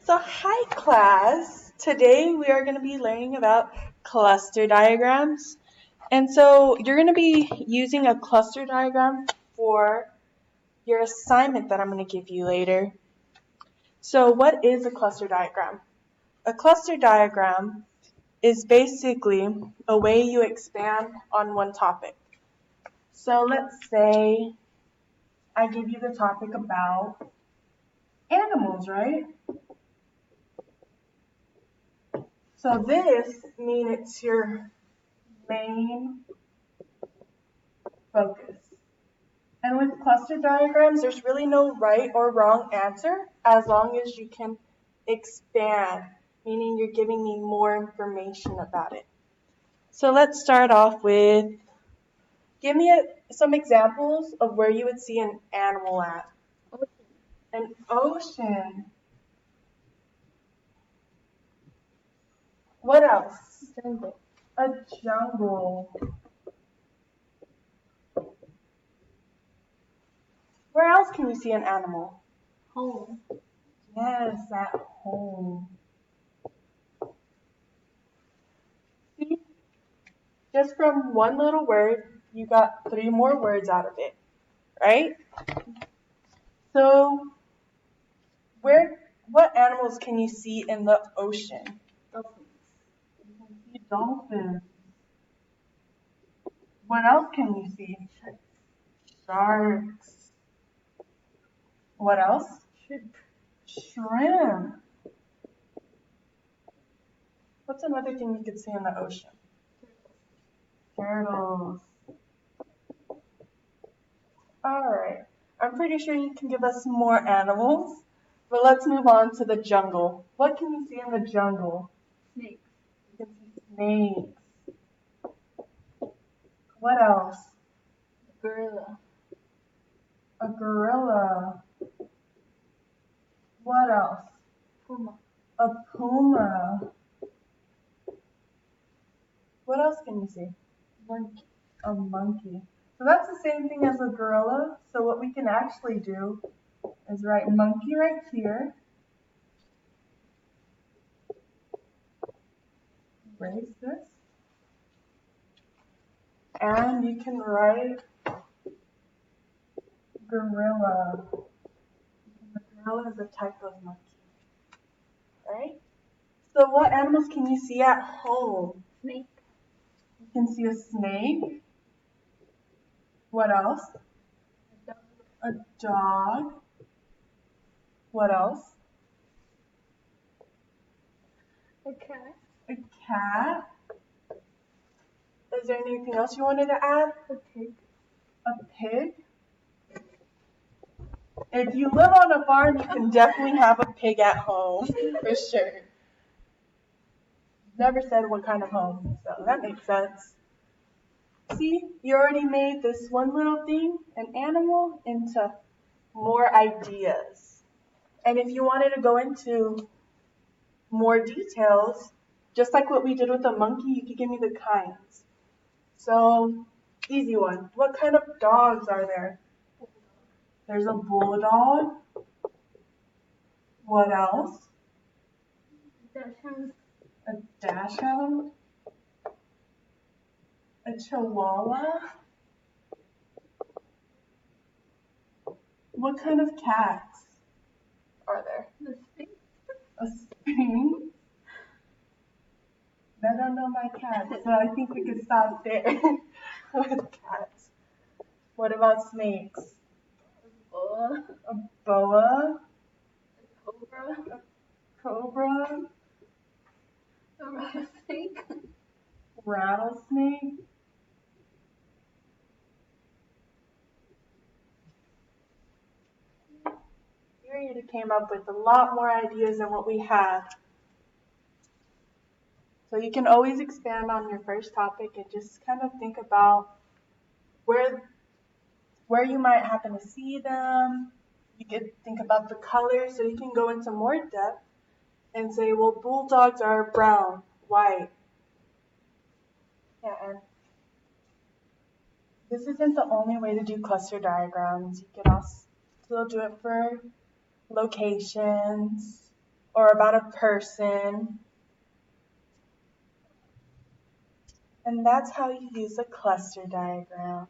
So, hi class. Today we are going to be learning about cluster diagrams. And so you're going to be using a cluster diagram for your assignment that I'm going to give you later. So what is a cluster diagram? A cluster diagram is basically a way you expand on one topic. So let's say I give you the topic about animals, right? So this means it's your main focus. And with cluster diagrams, there's really no right or wrong answer as long as you can expand, meaning you're giving me more information about it. So let's start off with, give me some examples of where you would see an animal at. An ocean. What else? Jungle. A jungle. Where else can you see an animal? Home. Yes, at home. See, just from one little word, you got 3 more words out of it, right? So, what animals can you see in the ocean? Dolphins. You can see dolphins. What else can you see? Sharks. What else? Shrimp. Shrimp. What's another thing you could see in the ocean? Turtles. Alright, I'm pretty sure you can give us some more animals, but let's move on to the jungle. What can you see in the jungle? Snakes. You can see snakes. What else? Gorilla. A gorilla. What else? Puma. A puma. What else can you see? Monkey. A monkey. So that's the same thing as a gorilla. So what we can actually do is write monkey right here. Erase this. And you can write gorilla. The gorilla is a type of monkey. Right? So what animals can you see at home? Snake. You can see a snake. What else? A dog. A dog. What else? A cat. A cat. Is there anything else you wanted to add? A pig. A pig. If you live on a farm, you can definitely have a pig at home, for sure. Never said what kind of home, so that makes sense. See, you already made this one little thing, an animal, into more ideas. And if you wanted to go into more details, just like what we did with the monkey, you could give me the kinds. So, easy one. What kind of dogs are there? There's a bulldog. What else? Dachshund. A dachshund. A chihuahua. What kind of cats are there? The Sphinx. A sphinx. I don't know my cats, so I think we could stop there with cats. What about snakes? Boa. A boa. A cobra. A cobra. A rattlesnake. Rattlesnake. You already came up with a lot more ideas than what we had. So you can always expand on your first topic and just kind of think about where you might happen to see them. You could think about the colors, so you can go into more depth and say, well, bulldogs are brown, white. Yeah, and this isn't the only way to do cluster diagrams. You can also do it for locations or about a person. And that's how you use a cluster diagram.